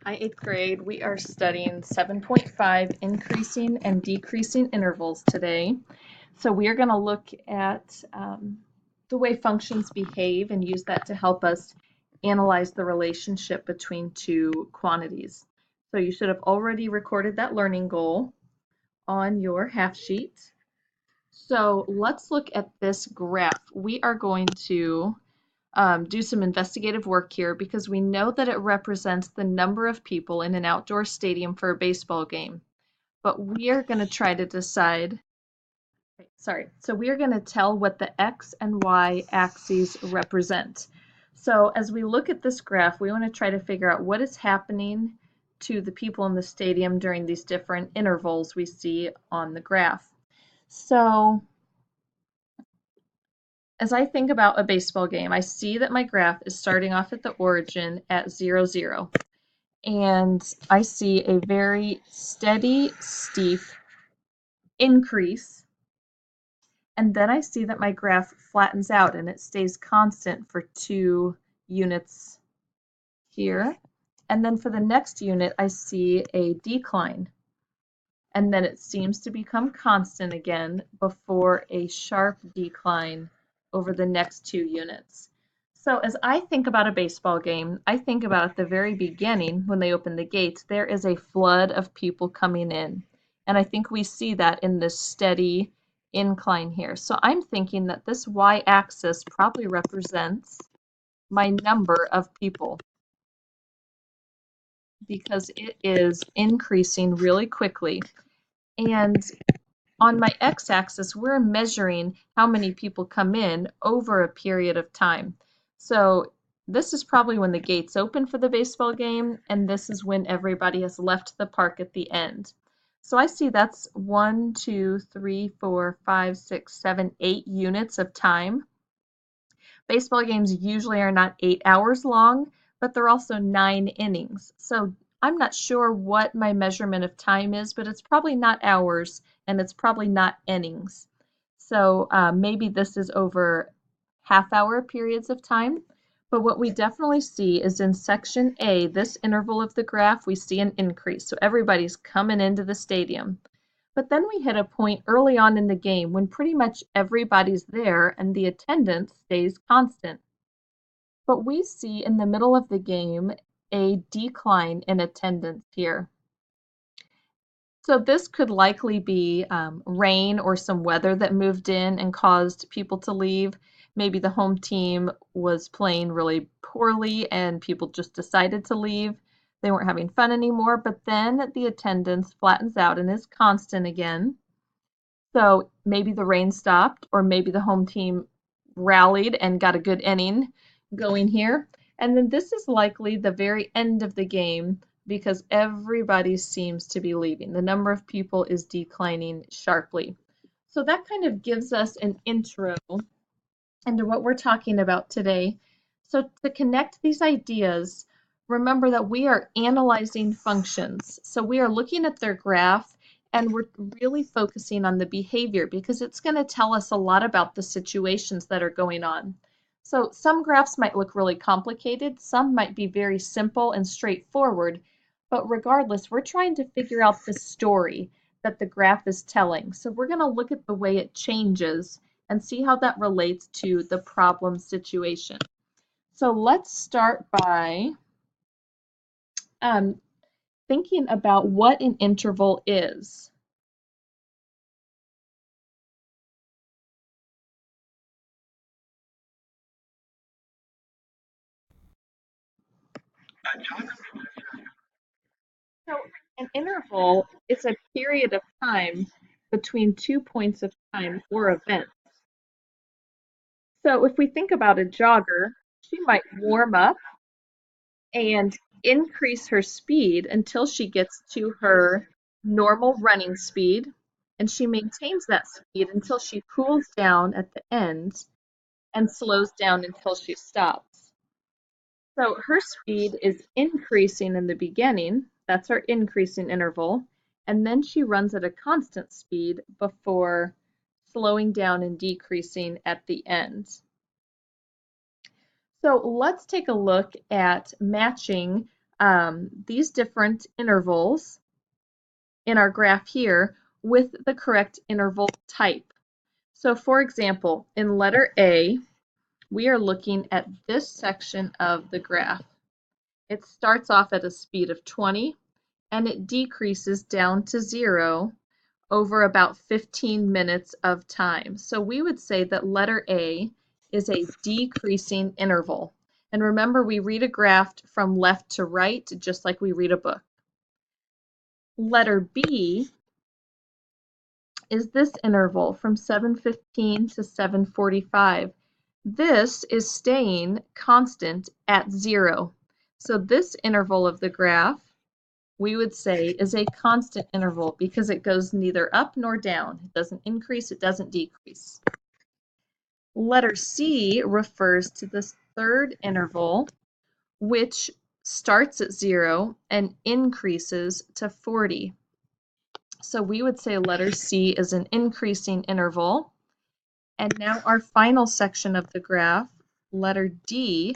Hi, 8th grade. We are studying 7.5 increasing and decreasing intervals today. So we are going to look at the way functions behave and use that to help us analyze the relationship between two quantities. So you should have already recorded that learning goal on your half sheet. So let's look at this graph. We are going to do some investigative work here because we know that it represents the number of people in an outdoor stadium for a baseball game. But we are going to try to decide, so we are going to tell what the X and Y axes represent. So as we look at this graph, we want to try to figure out what is happening to the people in the stadium during these different intervals we see on the graph. So as I think about a baseball game, I see that my graph is starting off at the origin at 0, 0. And I see a very steady, steep increase. And then I see that my graph flattens out and it stays constant for 2 units here. And then for the next unit, I see a decline. And then it seems to become constant again before a sharp decline over the next 2 units. So as I think about a baseball game, I think about at the very beginning when they open the gates, there is a flood of people coming in. And I think we see that in this steady incline here. So I'm thinking that this y-axis probably represents my number of people because it is increasing really quickly. And on my x-axis, we're measuring how many people come in over a period of time. So this is probably when the gates open for the baseball game, and this is when everybody has left the park at the end. So I see that's 1, 2, 3, 4, 5, 6, 7, 8 units of time. Baseball games usually are not 8 hours long, but they're also 9 innings. So I'm not sure what my measurement of time is, but it's probably not hours and it's probably not innings. So maybe this is over half-hour periods of time. But what we definitely see is in section A, this interval of the graph, we see an increase. So everybody's coming into the stadium. But then we hit a point early on in the game when pretty much everybody's there and the attendance stays constant. But we see in the middle of the game a decline in attendance here. So this could likely be rain or some weather that moved in and caused people to leave. Maybe the home team was playing really poorly and people just decided to leave. They weren't having fun anymore, but then the attendance flattens out and is constant again. So maybe the rain stopped, or maybe the home team rallied and got a good inning going here. And then this is likely the very end of the game because everybody seems to be leaving. The number of people is declining sharply. So that kind of gives us an intro into what we're talking about today. So to connect these ideas, remember that we are analyzing functions. So we are looking at their graph and we're really focusing on the behavior because it's going to tell us a lot about the situations that are going on. So some graphs might look really complicated, some might be very simple and straightforward, but regardless, we're trying to figure out the story that the graph is telling. So we're going to look at the way it changes and see how that relates to the problem situation. So let's start by thinking about what an interval is. So an interval is a period of time between 2 points of time or events. So if we think about a jogger, she might warm up and increase her speed until she gets to her normal running speed, and she maintains that speed until she cools down at the end and slows down until she stops. So her speed is increasing in the beginning, that's our increasing interval, and then she runs at a constant speed before slowing down and decreasing at the end. So let's take a look at matching these different intervals in our graph here with the correct interval type. So for example, in letter A, we are looking at this section of the graph. It starts off at a speed of 20 and it decreases down to 0 over about 15 minutes of time. So we would say that letter A is a decreasing interval. And remember, we read a graph from left to right, just like we read a book. Letter B is this interval from 7:15 to 7:45. This is staying constant at 0. So this interval of the graph, we would say, is a constant interval because it goes neither up nor down. It doesn't increase, it doesn't decrease. Letter C refers to this third interval, which starts at 0 and increases to 40. So we would say letter C is an increasing interval. And now our final section of the graph, letter D,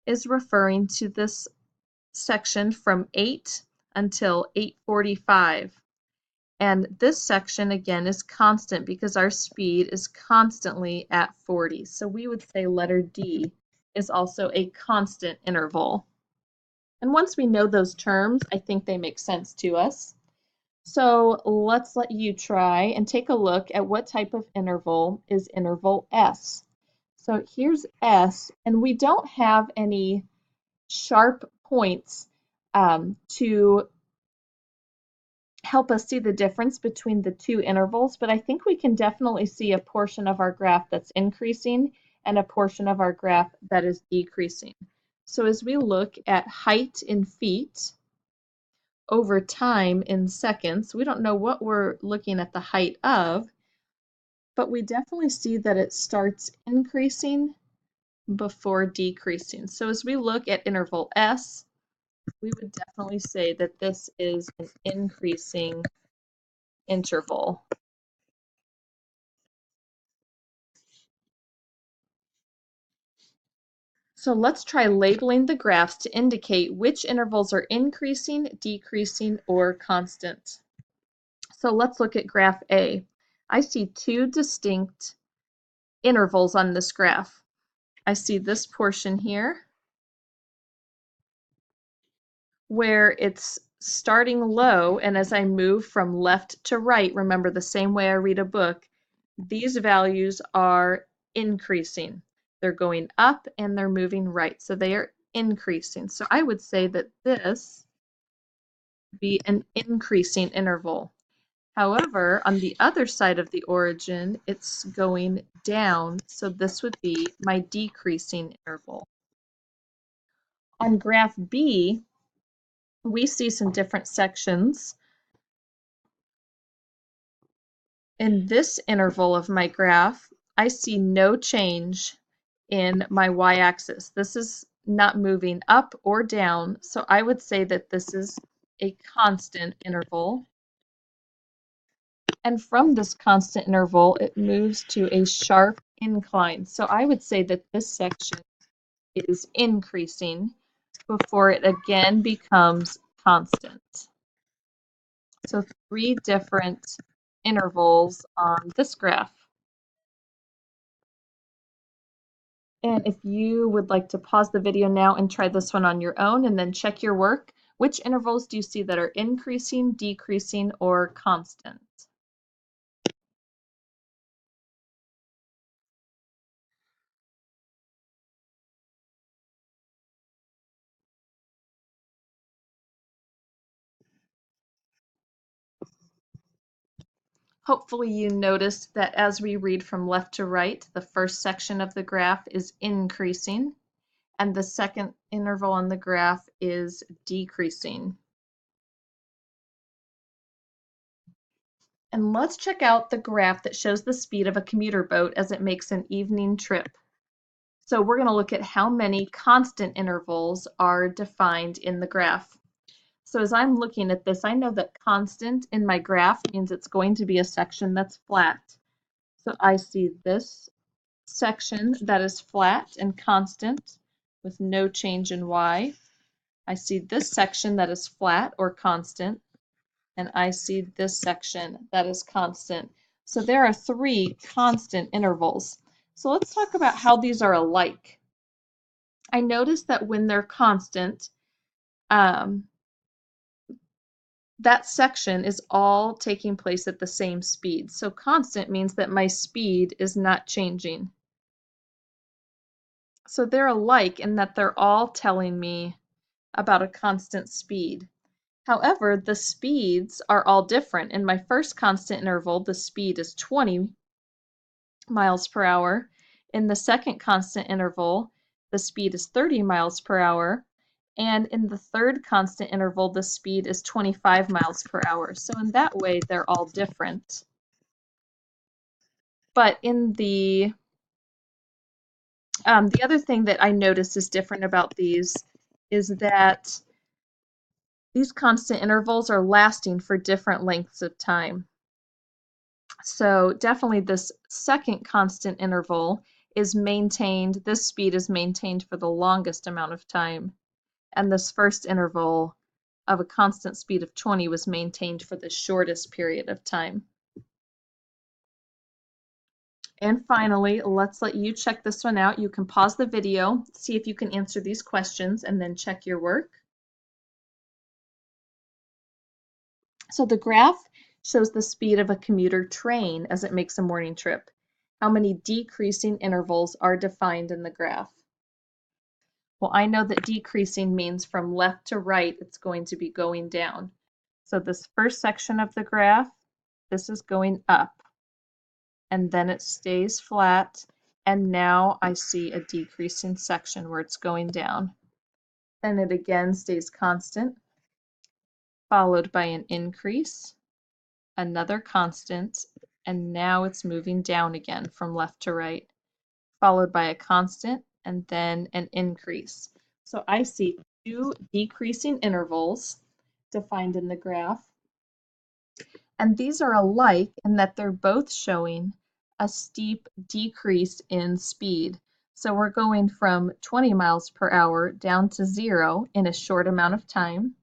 is referring to this section from 8 until 8:45. And this section again is constant because our speed is constantly at 40. So we would say letter D is also a constant interval. And once we know those terms, I think they make sense to us. So let's let you try and take a look at what type of interval is interval S. So here's S, and we don't have any sharp points to help us see the difference between the two intervals, but I think we can definitely see a portion of our graph that's increasing and a portion of our graph that is decreasing. So as we look at height in feet over time in seconds, we don't know what we're looking at the height of, but we definitely see that it starts increasing before decreasing. So as we look at interval S, we would definitely say that this is an increasing interval. So let's try labeling the graphs to indicate which intervals are increasing, decreasing, or constant. So let's look at graph A. I see two distinct intervals on this graph. I see this portion here where it's starting low, and as I move from left to right, remember the same way I read a book, these values are increasing. They're going up and they're moving right, so they are increasing. So I would say that this would be an increasing interval. However, on the other side of the origin, it's going down, so this would be my decreasing interval. On graph B, we see some different sections. In this interval of my graph, I see no change in my y-axis. This is not moving up or down, so I would say that this is a constant interval. And from this constant interval, it moves to a sharp incline. So I would say that this section is increasing before it again becomes constant. So 3 different intervals on this graph. And if you would like to pause the video now and try this one on your own and then check your work, which intervals do you see that are increasing, decreasing, or constant? Hopefully you noticed that as we read from left to right, the first section of the graph is increasing and the second interval on the graph is decreasing. And let's check out the graph that shows the speed of a commuter boat as it makes an evening trip. So we're going to look at how many constant intervals are defined in the graph. So as I'm looking at this, I know that constant in my graph means it's going to be a section that's flat. So I see this section that is flat and constant with no change in y. I see this section that is flat or constant, and I see this section that is constant. So there are 3 constant intervals. So let's talk about how these are alike. I notice that when they're constant, that section is all taking place at the same speed. So constant means that my speed is not changing. So they're alike in that they're all telling me about a constant speed. However, the speeds are all different. In my first constant interval, the speed is 20 miles per hour. In the second constant interval, the speed is 30 miles per hour. And in the third constant interval, the speed is 25 miles per hour. So in that way, they're all different. But in the other thing that I notice is different about these is that these constant intervals are lasting for different lengths of time. So definitely this second constant interval is maintained, this speed is maintained for the longest amount of time. And this first interval of a constant speed of 20 was maintained for the shortest period of time. And finally, let's let you check this one out. You can pause the video, see if you can answer these questions, and then check your work. So the graph shows the speed of a commuter train as it makes a morning trip. How many decreasing intervals are defined in the graph? Well, I know that decreasing means from left to right, it's going to be going down. So this first section of the graph, this is going up, and then it stays flat, and now I see a decreasing section where it's going down. Then it again stays constant, followed by an increase, another constant, and now it's moving down again from left to right, followed by a constant, and then an increase. So I see 2 decreasing intervals defined in the graph, and these are alike in that they're both showing a steep decrease in speed. So we're going from 20 miles per hour down to 0 in a short amount of time.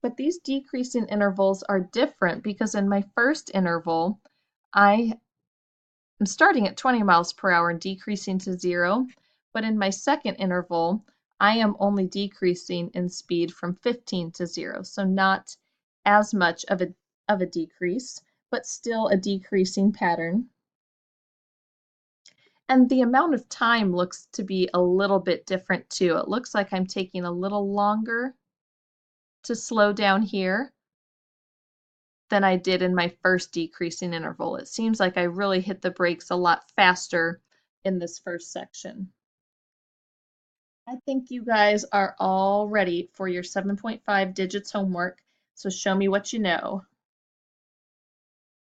But these decreasing intervals are different because in my first interval, I am starting at 20 miles per hour and decreasing to 0. But in my second interval, I am only decreasing in speed from 15 to 0. So not as much of a decrease, but still a decreasing pattern. And the amount of time looks to be a little bit different too. It looks like I'm taking a little longer to slow down here than I did in my first decreasing interval. It seems like I really hit the brakes a lot faster in this first section. I think you guys are all ready for your 7.5 digits homework, so show me what you know.